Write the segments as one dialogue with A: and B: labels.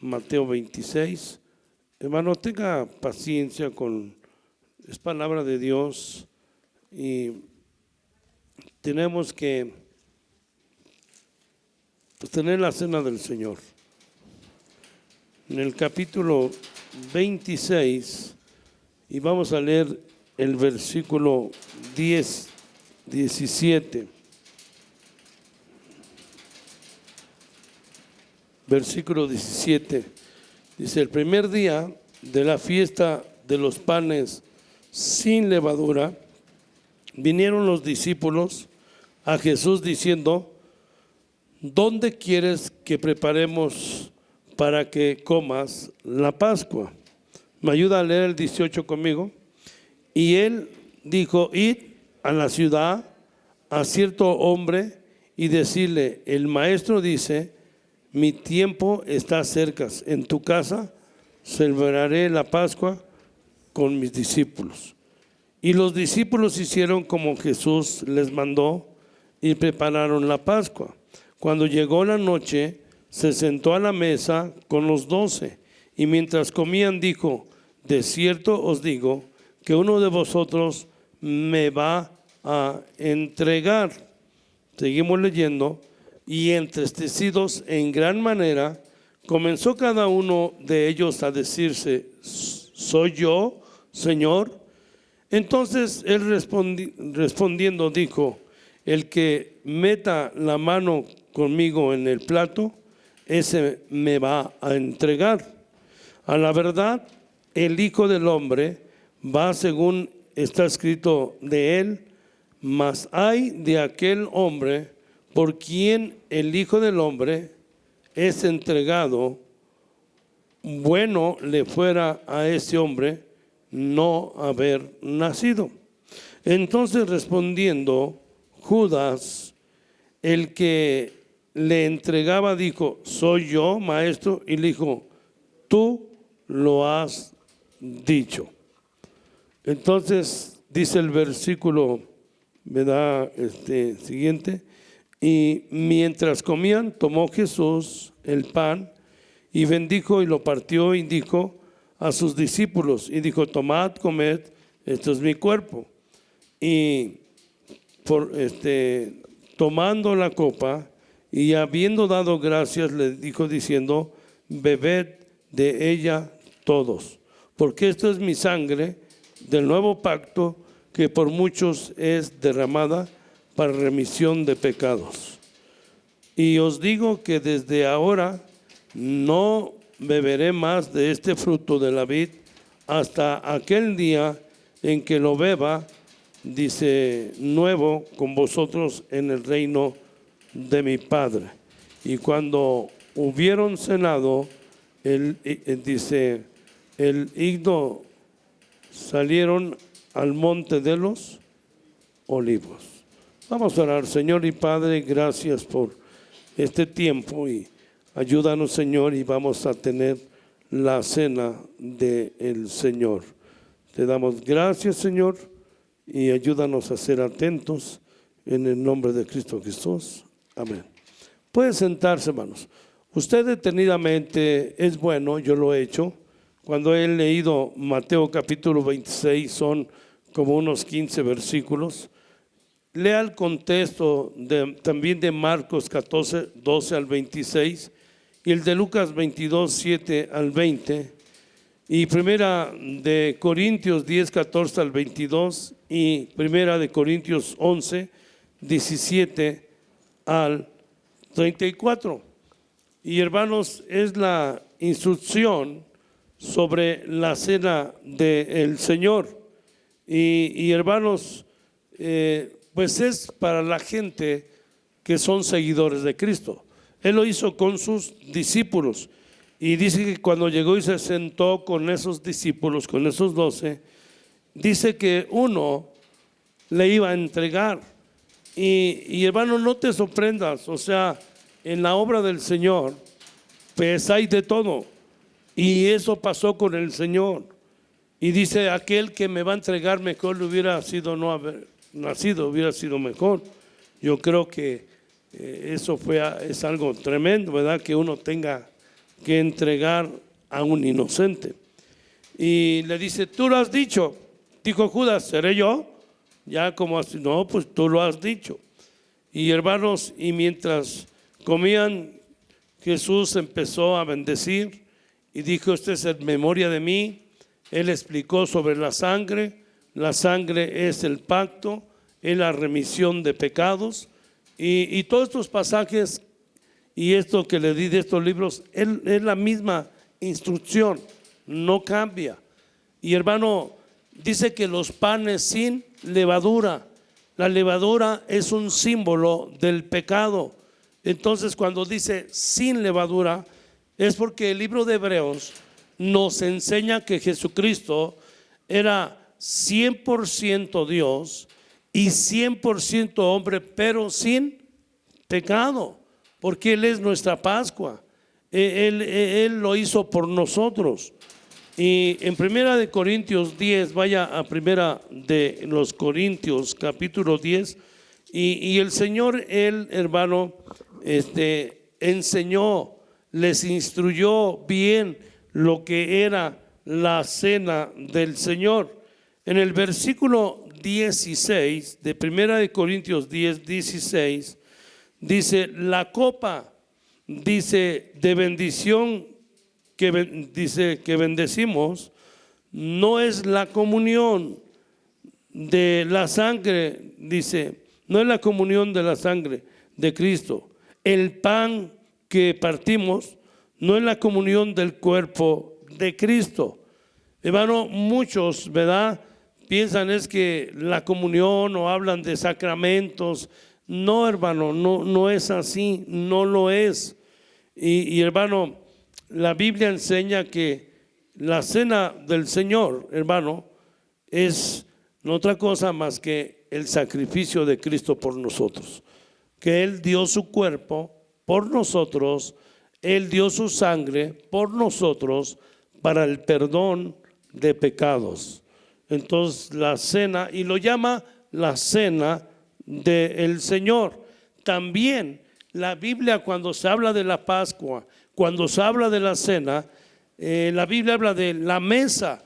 A: Mateo 26. Hermano, tenga paciencia es palabra de Dios y tenemos que tener la cena del Señor. En el capítulo 26, y vamos a leer el versículo 17. Versículo 17. Dice: el primer día de la fiesta de los panes sin levadura, vinieron los discípulos a Jesús diciendo: ¿dónde quieres que preparemos para que comas la Pascua? ¿Me ayuda a leer el 18 conmigo? Y él dijo: id a la ciudad a cierto hombre y decirle: el maestro dice, mi tiempo está cerca, en tu casa celebraré la Pascua con mis discípulos. Y los discípulos hicieron como Jesús les mandó y prepararon la Pascua. Cuando llegó la noche, se sentó a la mesa con los 12 y mientras comían dijo: de cierto os digo que uno de vosotros me va a entregar. Seguimos leyendo. Y entristecidos en gran manera, comenzó cada uno de ellos a decirse: ¿soy yo, Señor? Entonces él respondiendo dijo: el que meta la mano conmigo en el plato, ese me va a entregar. A la verdad, el Hijo del Hombre va según está escrito de él, mas ay de aquel hombre por quien el Hijo del Hombre es entregado. Bueno le fuera a ese hombre no haber nacido. Entonces respondiendo Judas, el que le entregaba, dijo: soy yo, maestro. Y le dijo: tú lo has dicho. Entonces dice el versículo, ¿verdad? Siguiente. Y mientras comían, tomó Jesús el pan y bendijo y lo partió y dijo a sus discípulos y dijo: tomad, comed, esto es mi cuerpo. Y tomando la copa y habiendo dado gracias, le dijo diciendo: bebed de ella todos, porque esto es mi sangre del nuevo pacto, que por muchos es derramada para remisión de pecados. Y os digo que desde ahora no beberé más de este fruto de la vid hasta aquel día en que lo beba, dice, nuevo con vosotros en el reino de mi Padre. Y cuando hubieron cenado, dice, el higno, salieron al monte de los olivos. Vamos a orar. Señor y Padre, gracias por este tiempo y ayúdanos, Señor, y vamos a tener la cena del Señor. Te damos gracias, Señor, y ayúdanos a ser atentos en el nombre de Cristo Jesús. Amén. Pueden sentarse, hermanos. Usted detenidamente, es bueno, yo lo he hecho. Cuando he leído Mateo capítulo 26, son como unos 15 versículos. Lea el contexto también de Marcos 14, 12 al 26 y el de Lucas 22, 7 al 20 y primera de Corintios 10, 14 al 22 y primera de Corintios 11, 17 al 34. Y hermanos, es la instrucción sobre la cena del Señor y hermanos, pues es para la gente que son seguidores de Cristo. Él lo hizo con sus discípulos y dice que cuando llegó y se sentó con esos discípulos, con esos 12, dice que uno le iba a entregar. Y hermano, no te sorprendas, o sea, en la obra del Señor pues hay de todo, y eso pasó con el Señor. Y dice: aquel que me va a entregar, mejor le hubiera sido no haber nacido, hubiera sido mejor. Yo creo que eso es algo tremendo, ¿verdad? Que uno tenga que entregar a un inocente. Y le dice, tú lo has dicho. Dijo Judas, ¿seré yo? Ya como así, no, pues tú lo has dicho. Y hermanos, y mientras comían, Jesús empezó a bendecir y dijo, esto es en memoria de mí. Él explicó sobre la sangre. La sangre es el pacto, es la remisión de pecados. Y todos estos pasajes y esto que le di de estos libros es la misma instrucción, no cambia. Y hermano, dice que los panes sin levadura, la levadura es un símbolo del pecado. Entonces cuando dice sin levadura es porque el libro de Hebreos nos enseña que Jesucristo era 100% Dios y 100% hombre, pero sin pecado, porque Él es nuestra Pascua. Él lo hizo por nosotros. Y en Primera de Corintios 10, vaya a Primera de los Corintios capítulo 10, y el Señor, Él, hermano, enseñó, les instruyó bien lo que era la cena del Señor. En el versículo 16 de Primera de Corintios 10, 16, dice, la copa, dice, de bendición dice que bendecimos, no es la comunión de la sangre, dice, no es la comunión de la sangre de Cristo. El pan que partimos no es la comunión del cuerpo de Cristo. Hermano, muchos, ¿verdad?, piensan es que la comunión o hablan de sacramentos. No, hermano, no es así, no lo es. Y hermano, la Biblia enseña que la cena del Señor, hermano, es no otra cosa más que el sacrificio de Cristo por nosotros. Que Él dio su cuerpo por nosotros, Él dio su sangre por nosotros para el perdón de pecados. Entonces la cena, y lo llama la cena del Señor. También la Biblia, cuando se habla de la Pascua, cuando se habla de la cena, la Biblia habla de la mesa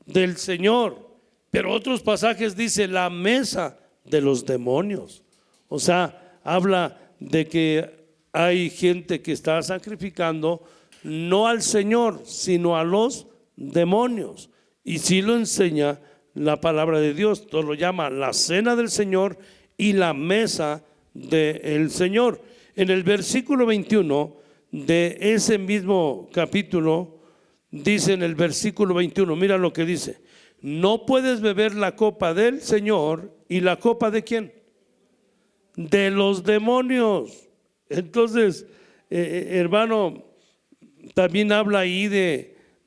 A: del Señor, pero otros pasajes dice la mesa de los demonios. O sea, habla de que hay gente que está sacrificando no al Señor, sino a los demonios. Y sí lo enseña la palabra de Dios. Todo lo llama la cena del Señor y la mesa del Señor. En el versículo 21 de ese mismo capítulo, dice en el versículo 21, mira lo que dice: no puedes beber la copa del Señor. ¿Y la copa de quién? De los demonios. Entonces, hermano, también habla ahí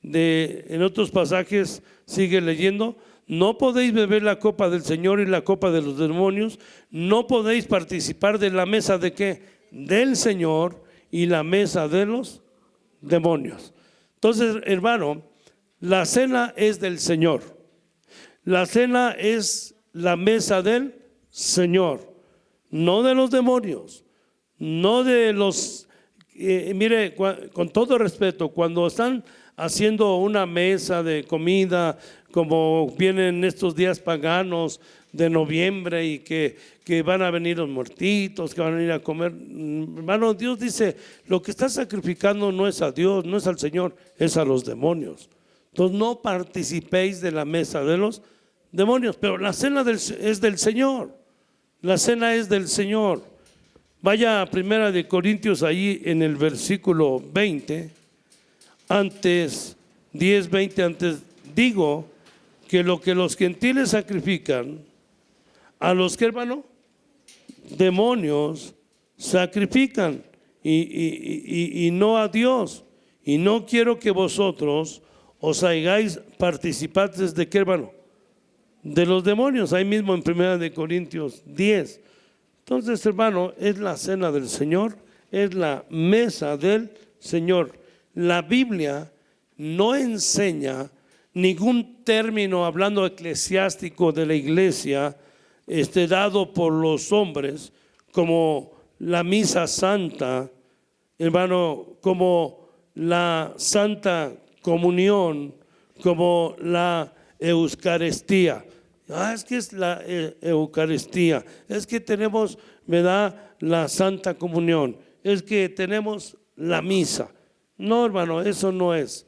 A: en otros pasajes, sigue leyendo: no podéis beber la copa del Señor y la copa de los demonios. No podéis participar de la mesa de ¿qué? Del Señor y la mesa de los demonios. Entonces, hermano, la cena es del Señor. La cena es la mesa del Señor, no de los demonios, no de los… mire, con todo respeto, cuando están haciendo una mesa de comida, como vienen estos días paganos de noviembre y que van a venir los muertitos, que van a venir a comer, hermano, Dios dice, lo que está sacrificando no es a Dios, no es al Señor, es a los demonios. Entonces no participéis de la mesa de los demonios, pero la cena es del Señor, la cena es del Señor. Vaya a Primera de Corintios, ahí en el versículo 20, antes, 10, 20, antes, digo que lo que los gentiles sacrifican, a los que, hermano, demonios sacrifican y no a Dios. Y no quiero que vosotros os hagáis participantes de qué, hermano, de los demonios. Ahí mismo en Primera de Corintios 10. Entonces, hermano, es la cena del Señor, es la mesa del Señor. La Biblia no enseña ningún término, hablando eclesiástico de la iglesia, dado por los hombres, como la misa santa, hermano, como la Santa Comunión como la Eucaristía. Es que es la Eucaristía, es que tenemos, ¿verdad?, la Santa Comunión, es que tenemos la misa. No, hermano, eso no es.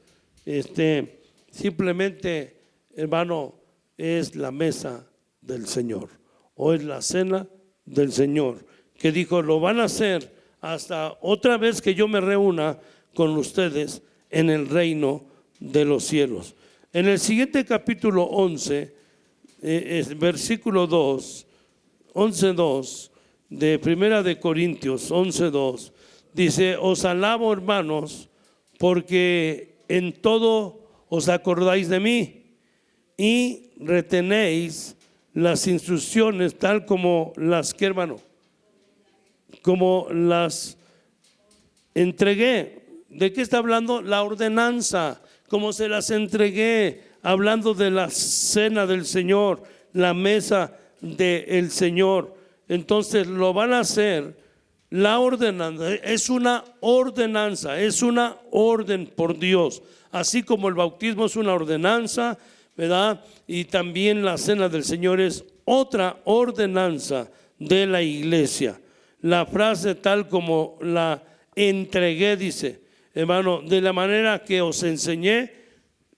A: Simplemente, hermano, es la mesa del Señor o es la cena del Señor, que dijo, lo van a hacer hasta otra vez que yo me reúna con ustedes en el reino de los cielos. En el siguiente capítulo 11, versículo 2, 11:2 de Primera de Corintios 11:2, dice, os alabo, hermanos, porque en todo os acordáis de mí y retenéis las instrucciones tal como las que, hermano, como las entregué. ¿De qué está hablando? La ordenanza, como se las entregué, hablando de la cena del Señor, la mesa del Señor. Entonces lo van a hacer. La ordenanza es una ordenanza, es una orden por Dios, así como el bautismo es una ordenanza, ¿verdad? Y también la cena del Señor es otra ordenanza de la iglesia. La frase tal como la entregué, dice, hermano, de la manera que os enseñé,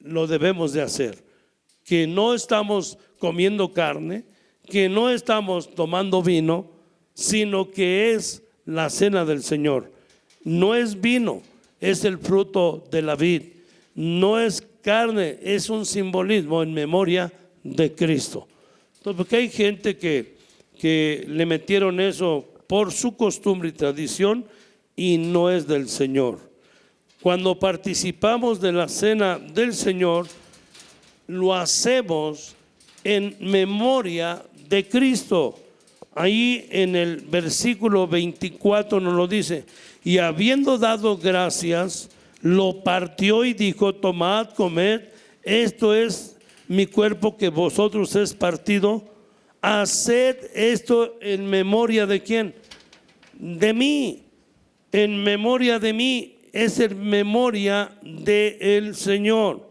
A: lo debemos de hacer. Que no estamos comiendo carne, que no estamos tomando vino, sino que es la cena del Señor. No es vino, es el fruto de la vid. No es carne, es un simbolismo en memoria de Cristo. Entonces, porque hay gente que le metieron eso por su costumbre y tradición y no es del Señor. Cuando participamos de la cena del Señor, lo hacemos en memoria de Cristo. Ahí en el versículo 24 nos lo dice, y habiendo dado gracias, lo partió y dijo, tomad, comed, esto es mi cuerpo que vosotros es partido, haced esto en memoria de ¿quién? De mí, en memoria de mí, es en memoria del Señor.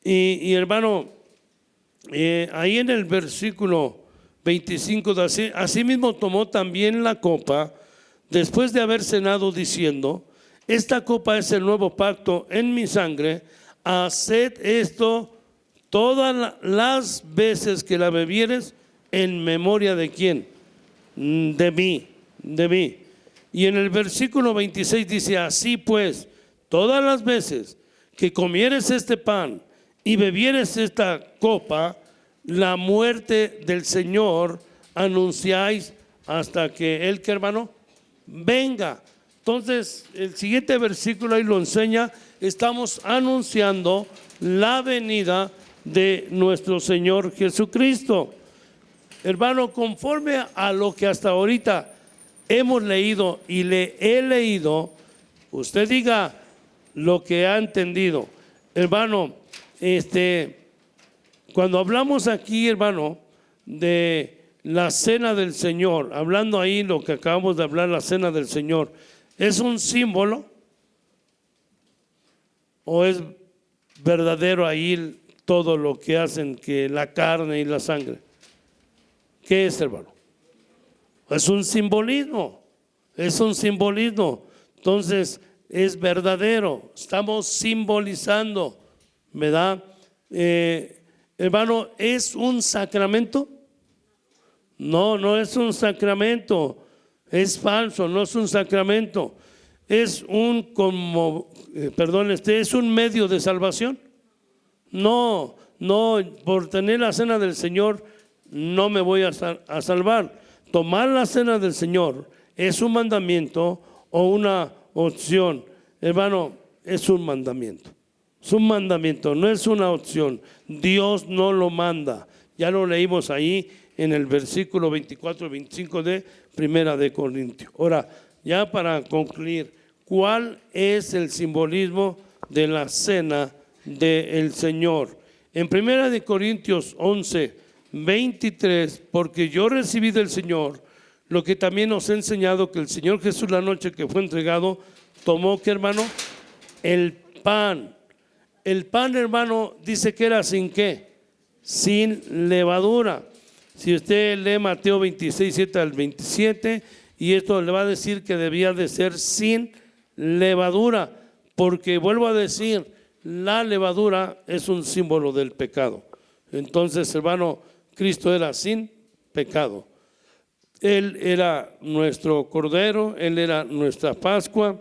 A: Y hermano, ahí en el versículo 25, así mismo tomó también la copa, después de haber cenado, diciendo, esta copa es el nuevo pacto en mi sangre, haced esto todas las veces que la bebieres en memoria de ¿quién? De mí, de mí. Y en el versículo 26 dice, así pues, todas las veces que comieres este pan y bebieres esta copa, la muerte del Señor anunciáis hasta que Él, que hermano, venga. Entonces, el siguiente versículo ahí lo enseña, estamos anunciando la venida de nuestro Señor Jesucristo. Hermano, conforme a lo que hasta ahorita hemos leído y le he leído, usted diga lo que ha entendido. Hermano, cuando hablamos aquí, hermano, de la cena del Señor, hablando ahí lo que acabamos de hablar, la cena del Señor, ¿es un símbolo o es verdadero ahí todo lo que hacen, que la carne y la sangre? ¿Qué es, hermano? Es un simbolismo, es un simbolismo. Entonces es verdadero, estamos simbolizando, ¿verdad? Hermano, ¿es un sacramento? No, no es un sacramento, es falso, no es un sacramento. Es un es un medio de salvación. No, por tener la cena del Señor no me voy a salvar. Tomar la cena del Señor es un mandamiento o una opción. Hermano, es un mandamiento. Es un mandamiento, no es una opción. Dios no lo manda. Ya lo leímos ahí en el versículo 24 y 25 de Primera de Corintios. Ahora, ya para concluir, ¿cuál es el simbolismo de la cena del Señor? En Primera de Corintios 11, 23, porque yo recibí del Señor lo que también os he enseñado, que el Señor Jesús, la noche que fue entregado, tomó, ¿qué, hermano? el pan. El pan, hermano, dice que era sin qué, sin levadura. Si usted lee Mateo 26, 7 al 27, y esto le va a decir que debía de ser sin levadura, porque vuelvo a decir, la levadura es un símbolo del pecado. Entonces, hermano, Cristo era sin pecado. Él era nuestro Cordero, Él era nuestra Pascua.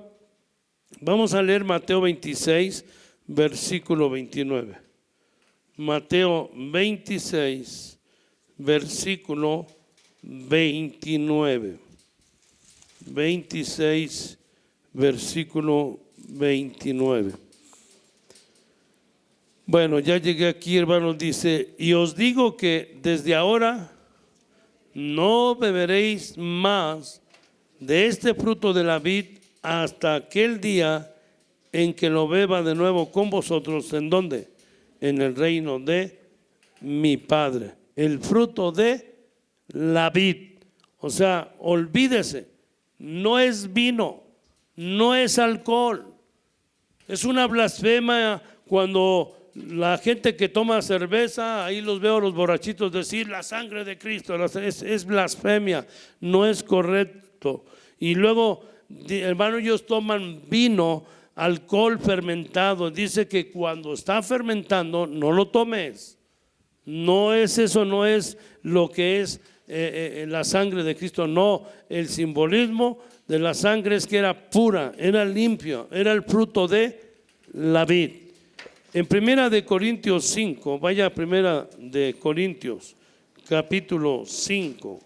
A: Vamos a leer Mateo 26, versículo 29. Mateo 26, versículo 29. 26, versículo 29. Bueno, ya llegué aquí, hermanos, dice, y os digo que desde ahora no beberéis más de este fruto de la vid hasta aquel día en que lo beba de nuevo con vosotros. ¿En dónde? En el reino de mi Padre. El fruto de la vid. O sea, olvídese, no es vino, no es alcohol. Es una blasfemia cuando la gente que toma cerveza, ahí los veo a los borrachitos decir la sangre de Cristo. Es blasfemia, no es correcto. Y luego, hermano, ellos toman vino, alcohol fermentado. Dice que cuando está fermentando, no lo tomes. No es eso, no es lo que es la sangre de Cristo. No, el simbolismo de la sangre es que era pura, era limpio, era el fruto de la vid. En Primera de Corintios 5, vaya a Primera de Corintios, capítulo 5.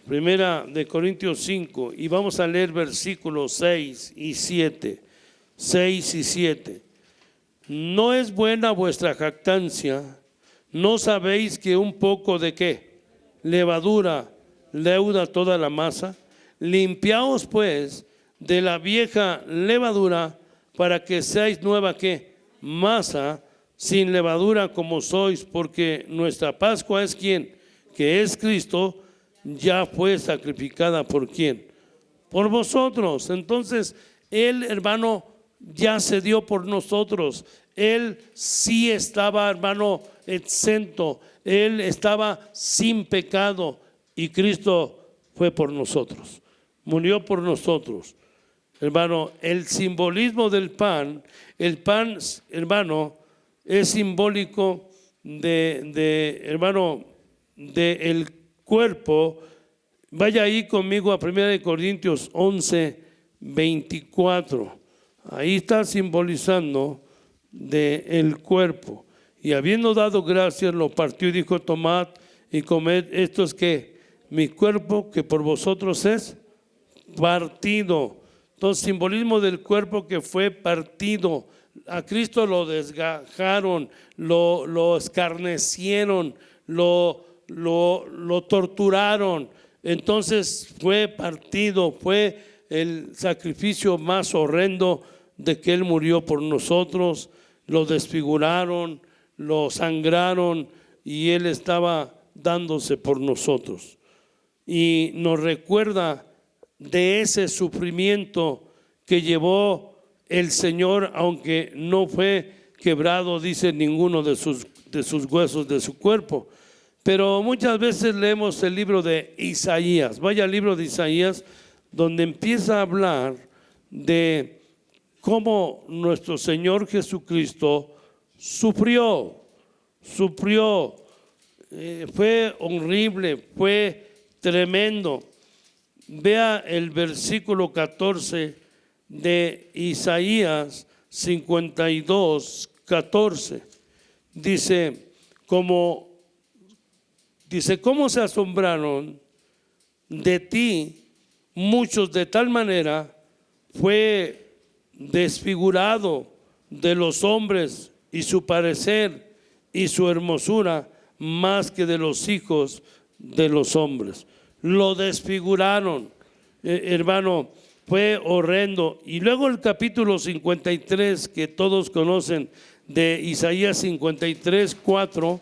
A: Primera de Corintios 5, y vamos a leer versículos 6 y 7. 6 y 7. ¿No es buena vuestra jactancia? ¿No sabéis que un poco de qué? Levadura leuda toda la masa. Limpiaos pues de la vieja levadura para que seáis nueva ¿qué? Masa sin levadura como sois, porque nuestra Pascua es ¿quién? Que es Cristo, ya fue sacrificada por ¿quién? Por vosotros. Entonces, Él, hermano, ya se dio por nosotros. Él sí estaba, hermano, exento. Él estaba sin pecado y Cristo fue por nosotros. Murió por nosotros. Hermano, el simbolismo del pan, el pan, hermano, es simbólico hermano, del cuerpo. Vaya ahí conmigo a 1 Corintios 11, 24. Ahí está simbolizando del cuerpo. Y habiendo dado gracias, lo partió y dijo: tomad y comed, esto es que mi cuerpo que por vosotros es partido. Entonces, simbolismo del cuerpo que fue partido. A Cristo lo desgajaron, lo escarnecieron, lo torturaron. Entonces fue partido, fue el sacrificio más horrendo de que Él murió por nosotros. Lo desfiguraron, lo sangraron y Él estaba dándose por nosotros. Y nos recuerda de ese sufrimiento que llevó el Señor, aunque no fue quebrado, dice, ninguno de sus huesos de su cuerpo. Pero muchas veces leemos el libro de Isaías. Vaya al libro de Isaías, donde empieza a hablar de cómo nuestro Señor Jesucristo sufrió. Fue horrible, fue tremendo. Vea el versículo 14 de Isaías 52, 14. Dice, ¿cómo se asombraron de ti muchos de tal manera? Fue desfigurado de los hombres y su parecer y su hermosura más que de los hijos de los hombres. Lo desfiguraron, hermano, fue horrendo. Y luego el capítulo 53 que todos conocen de Isaías 53, 4,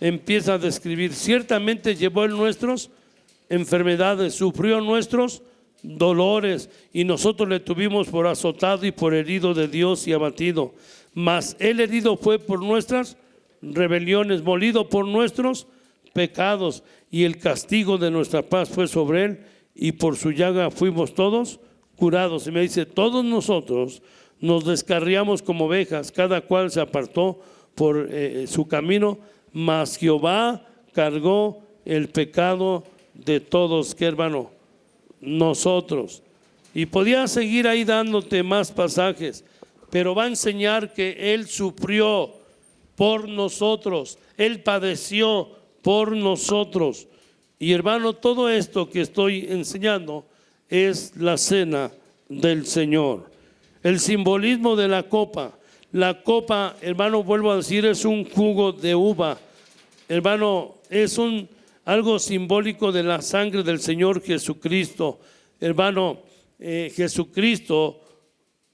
A: empieza a describir: ciertamente llevó Él nuestras enfermedades, sufrió nuestros dolores, y nosotros le tuvimos por azotado y por herido de Dios y abatido. Mas el herido fue por nuestras rebeliones, molido por nuestros pecados, y el castigo de nuestra paz fue sobre él, y por su llaga fuimos todos curados. Y me dice, todos nosotros nos descarriamos como ovejas, cada cual se apartó por su camino, mas Jehová cargó el pecado de todos. ¿Qué, hermano? Nosotros. Y podía seguir ahí dándote más pasajes, pero va a enseñar que Él sufrió por nosotros, Él padeció por nosotros. Y hermano, todo esto que estoy enseñando es la cena del Señor. El simbolismo de la copa. La copa, hermano, vuelvo a decir, es un jugo de uva. Hermano, es algo simbólico de la sangre del Señor Jesucristo. Hermano, Jesucristo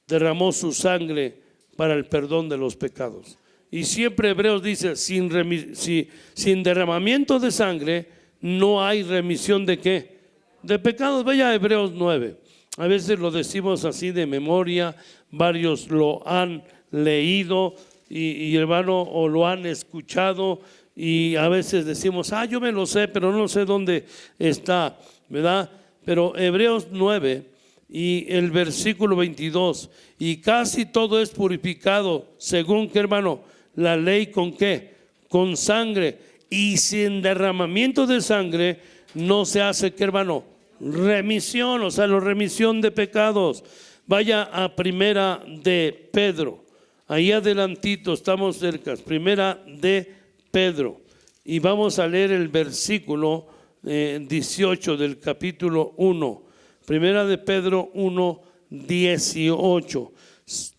A: derramó su sangre para el perdón de los pecados. Y siempre Hebreos dice, sin derramamiento de sangre no hay remisión de ¿qué? De pecados. Vaya a Hebreos 9. A veces lo decimos así de memoria, varios lo han leído y hermano, o lo han escuchado, y a veces decimos, yo me lo sé, pero no sé dónde está, ¿verdad? Pero Hebreos 9 y el versículo 22, y casi todo es purificado, según que, hermano, la ley con ¿qué? Con sangre, y sin derramamiento de sangre no se hace ¿qué, hermano? Remisión, o sea, la remisión de pecados. Vaya a primera de Pedro, ahí adelantito, estamos cerca, primera de Pedro, y vamos a leer el versículo 18 del capítulo 1, primera de Pedro 1, 18.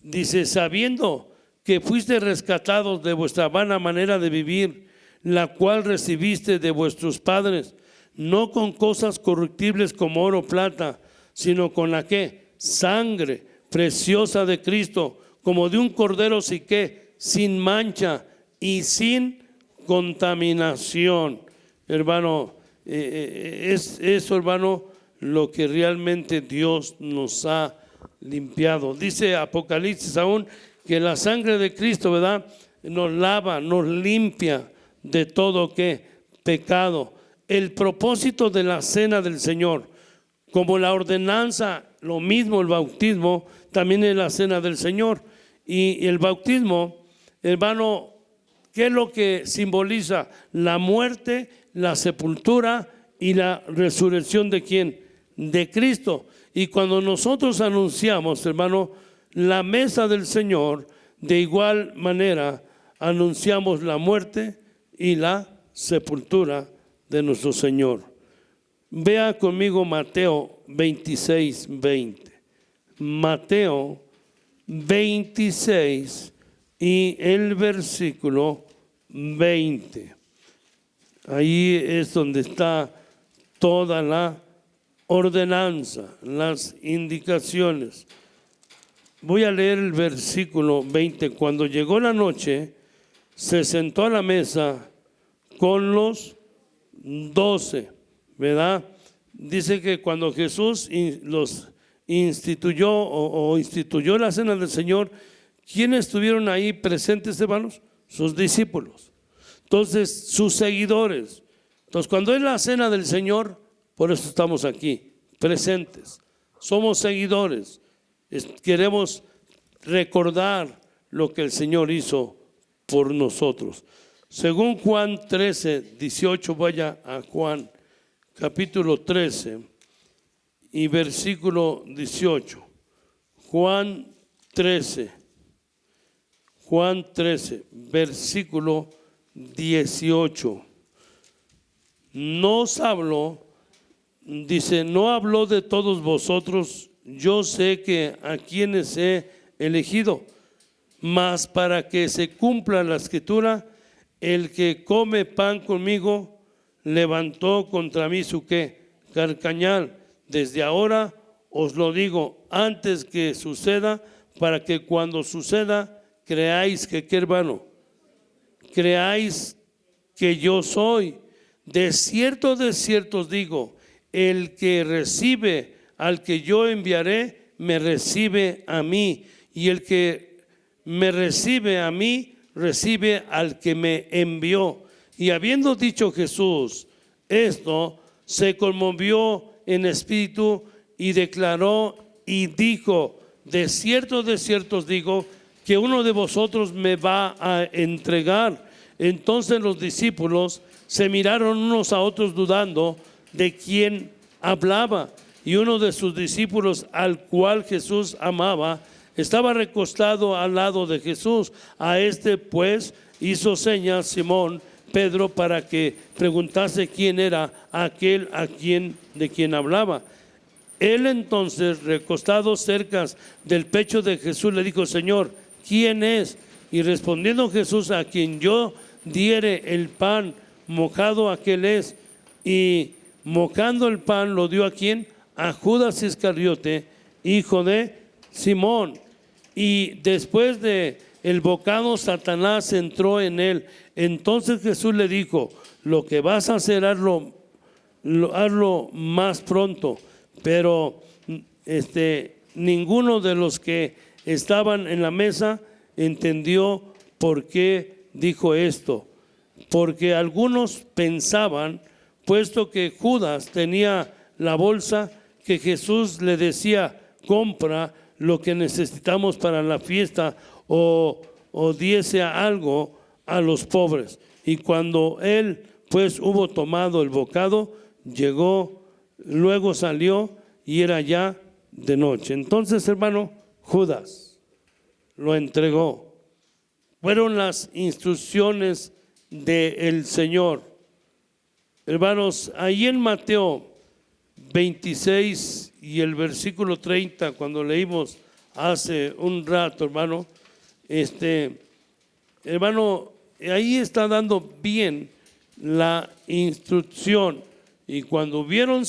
A: Dice, sabiendo que fuiste rescatados de vuestra vana manera de vivir, la cual recibiste de vuestros padres, no con cosas corruptibles como oro o plata, sino con la que sangre preciosa de Cristo, como de un cordero sin mancha y sin contaminación. Hermano, es eso, hermano, lo que realmente Dios nos ha limpiado. Dice Apocalipsis aún que la sangre de Cristo, ¿verdad?, nos lava, nos limpia de todo ¿qué? Pecado. El propósito de la cena del Señor, como la ordenanza, lo mismo el bautismo, también es la cena del Señor. Y el bautismo, hermano, ¿qué es lo que simboliza? La muerte, la sepultura y la resurrección ¿de quién? De Cristo. Y cuando nosotros anunciamos, hermano, la mesa del Señor, de igual manera anunciamos la muerte y la sepultura de nuestro Señor. Vea conmigo Mateo 26, 20. Mateo 26 y el versículo 20. Ahí es donde está toda la ordenanza, las indicaciones. Voy a leer el versículo 20. Cuando llegó la noche, se sentó a la mesa con los 12, ¿verdad? Dice que cuando Jesús los instituyó o instituyó la cena del Señor, ¿quiénes estuvieron ahí presentes, hermanos? Sus discípulos. Entonces, sus seguidores. Entonces, cuando es la cena del Señor, por eso estamos aquí, presentes. Somos seguidores. Queremos recordar lo que el Señor hizo por nosotros. Según Juan 13, 18, vaya a Juan capítulo 13 y versículo 18. Juan 13, versículo 18. Nos habló, dice, no habló de todos vosotros, yo sé que a quienes he elegido, mas para que se cumpla la escritura, el que come pan conmigo levantó contra mí su ¿qué? Carcañal. Desde ahora os lo digo antes que suceda, para que cuando suceda creáis que ¿qué, hermano? Creáis que yo soy. De cierto os digo, el que recibe al que yo enviaré me recibe a mí, y el que me recibe a mí recibe al que me envió. Y habiendo dicho Jesús esto, se conmovió en espíritu y declaró y dijo: de cierto os digo, que uno de vosotros me va a entregar. Entonces los discípulos se miraron unos a otros dudando de quién hablaba. Y uno de sus discípulos, al cual Jesús amaba, estaba recostado al lado de Jesús. A este pues hizo señas Simón Pedro para que preguntase quién era aquel de quien hablaba. Él entonces, recostado cerca del pecho de Jesús, le dijo: Señor, ¿quién es? Y respondiendo Jesús: a quien yo diere el pan mojado, aquel es. Y mojando el pan lo dio a quién? A Judas Iscariote, hijo de Simón. Y después de el bocado, Satanás entró en él. Entonces Jesús le dijo: lo que vas a hacer, hazlo más pronto. Pero ninguno de los que estaban en la mesa entendió por qué dijo esto, porque algunos pensaban, puesto que Judas tenía la bolsa, que Jesús le decía: compra lo que necesitamos para la fiesta, o diese algo a los pobres. Y cuando él pues hubo tomado el bocado, luego salió, y era ya de noche. Entonces, hermano, Judas lo entregó. Fueron las instrucciones del Señor. Hermanos, ahí en Mateo 26 y el versículo 30, cuando leímos hace un rato, hermano, hermano, ahí está dando bien la instrucción. Y cuando hubieron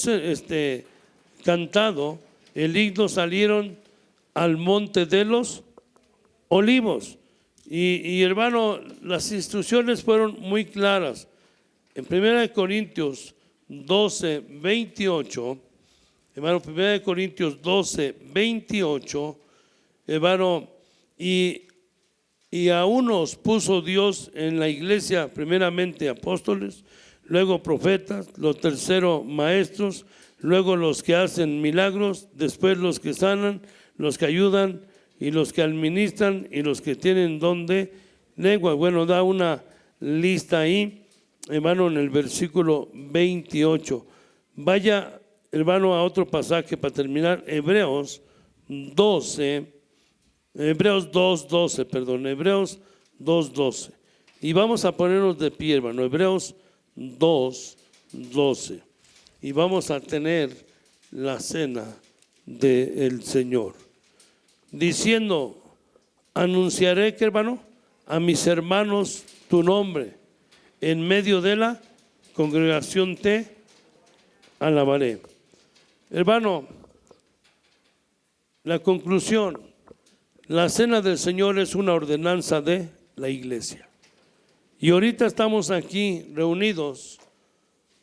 A: cantado el himno, salieron al monte de los olivos. Y hermano, las instrucciones fueron muy claras. En 1 Corintios 12, 28, hermano, 1 Corintios 12, 28, hermano, y a unos puso Dios en la iglesia, primeramente apóstoles, luego profetas, los terceros maestros, luego los que hacen milagros, después los que sanan, los que ayudan, y los que administran, y los que tienen don de lengua. Bueno, da una lista ahí, hermano, en el versículo 28. Vaya, hermano, a otro pasaje para terminar. Hebreos 2:12. Y vamos a ponernos de pie, hermano. Hebreos 2:12. Y vamos a tener la cena del Señor. Diciendo: anunciaré, que hermano, a mis hermanos tu nombre, en medio de la congregación te alabaré. Hermano, la conclusión: la cena del Señor es una ordenanza de la iglesia. Y ahorita estamos aquí reunidos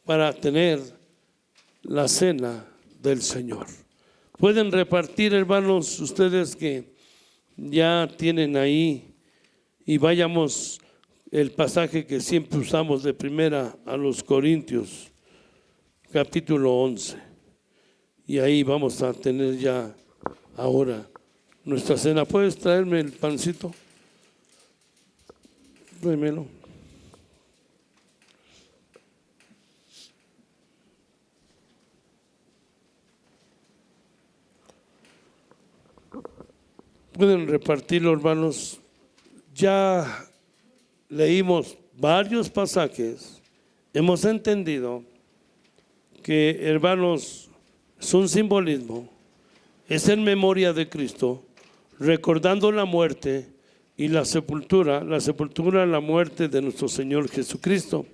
A: para tener la cena del Señor. Pueden repartir, hermanos, ustedes que ya tienen ahí, y vayamos el pasaje que siempre usamos de primera a los Corintios, capítulo 11. Y ahí vamos a tener ya ahora nuestra cena. ¿Puedes traerme el pancito? Tráemelo. Pueden repartirlo, hermanos. Ya leímos varios pasajes. Hemos entendido que, hermanos, es un simbolismo. Es en memoria de Cristo, recordando la muerte y la sepultura, la muerte de nuestro Señor Jesucristo.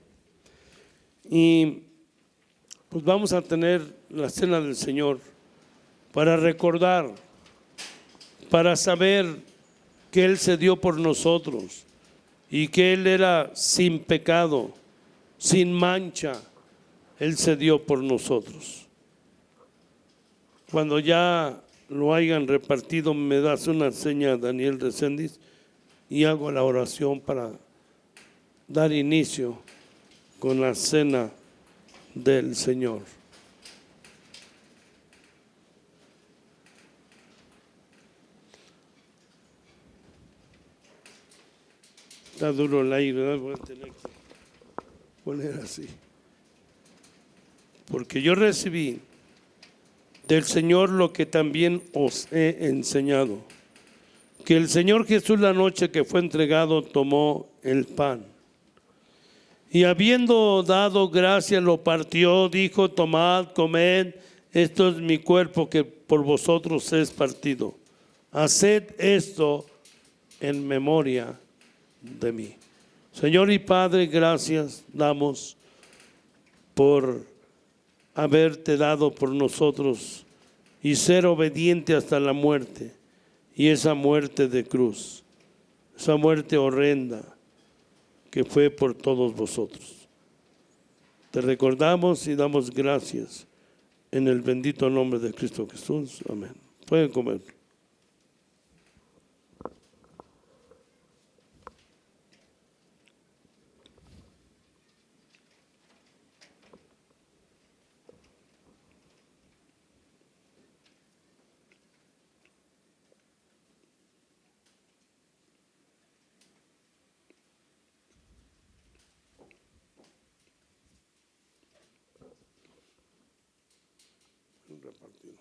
A: Y pues vamos a tener la cena del Señor para recordar, para saber que Él se dio por nosotros y que Él era sin pecado, sin mancha. Él se dio por nosotros. Cuando ya lo hayan repartido, me das una seña, Daniel Reséndiz, y hago la oración para dar inicio con la cena del Señor. Está duro el aire, ¿verdad? Voy a tener que poner así. Porque yo recibí del Señor lo que también os he enseñado, que el Señor Jesús la noche que fue entregado tomó el pan y habiendo dado gracias lo partió, dijo: tomad, comed, esto es mi cuerpo que por vosotros es partido, haced esto en memoria de mí. Señor y Padre, gracias damos por haberte dado por nosotros y ser obediente hasta la muerte, y esa muerte de cruz, esa muerte horrenda que fue por todos vosotros. Te recordamos y damos gracias en el bendito nombre de Cristo Jesús. Amén. Pueden comer. Repartido.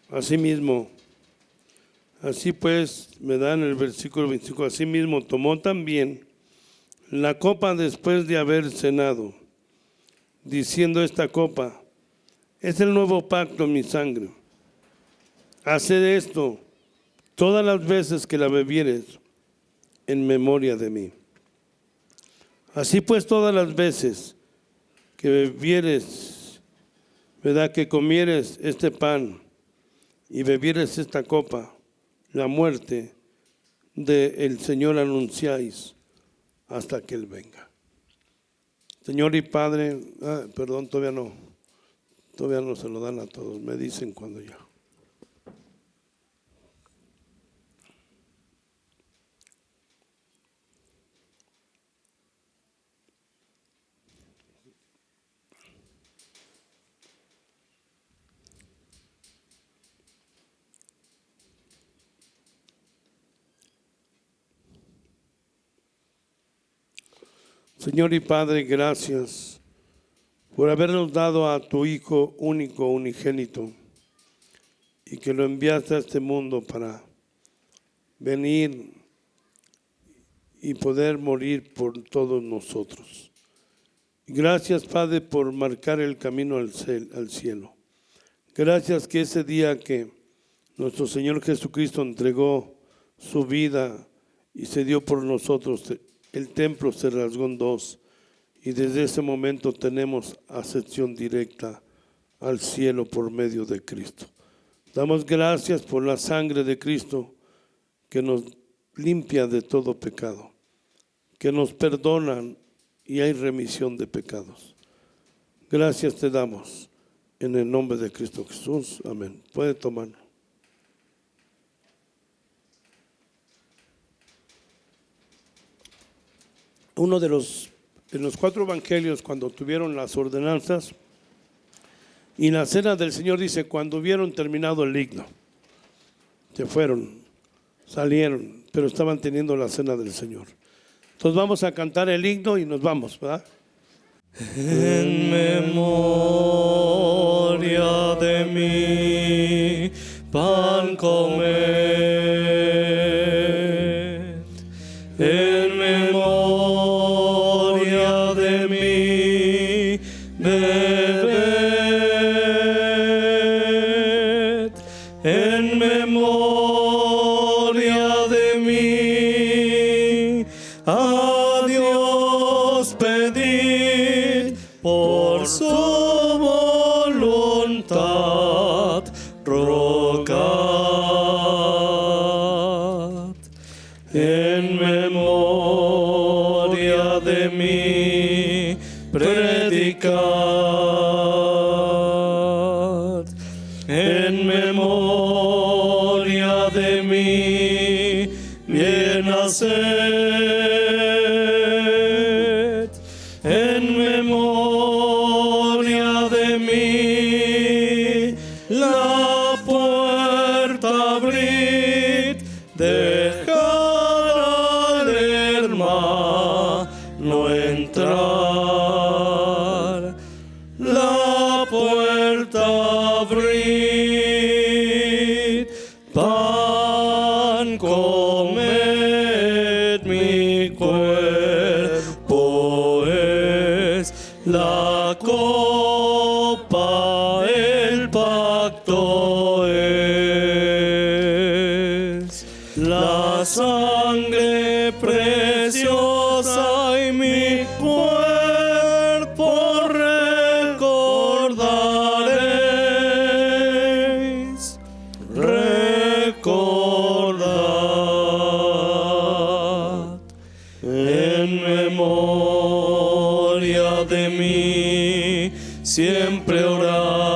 A: Asimismo, así pues, me dan el versículo 25, asimismo tomó también la copa después de haber cenado, diciendo: esta copa es el nuevo pacto en mi sangre. Haced esto todas las veces que la bebieres en memoria de mí. Así pues, todas las veces que bebieres, ¿verdad?, que comieres este pan y bebieres esta copa, la muerte del Señor anunciáis hasta que Él venga. Señor y Padre, perdón, todavía no se lo dan a todos, me dicen cuando ya. Señor y Padre, gracias por habernos dado a tu Hijo único, unigénito, y que lo enviaste a este mundo para venir y poder morir por todos nosotros. Gracias, Padre, por marcar el camino al cielo. Gracias que ese día que nuestro Señor Jesucristo entregó su vida y se dio por nosotros, el templo se rasgó en dos, y desde ese momento tenemos ascensión directa al cielo por medio de Cristo. Damos gracias por la sangre de Cristo que nos limpia de todo pecado, que nos perdonan y hay remisión de pecados. Gracias te damos en el nombre de Cristo Jesús. Amén. Puede tomarlo. Uno de los 4 evangelios, cuando tuvieron las ordenanzas y la cena del Señor, dice: cuando hubieron terminado el himno, se fueron, salieron, pero estaban teniendo la cena del Señor. Entonces vamos a cantar el himno y nos vamos, ¿verdad?
B: En memoria de mí, pan comer. En memoria de mí, bebed. En memoria de mí, a Dios pedid por su voluntad, rogad. predicad en memoria de mí, bien haced en memoria de mí, la puerta abrid, dejar al hermano entrar, la puerta abrid, pan comed, mi cuerpo es la copa, el pacto es la sangre preciosa y mi cuerpo recordaréis, recordad en memoria de mí, siempre orad.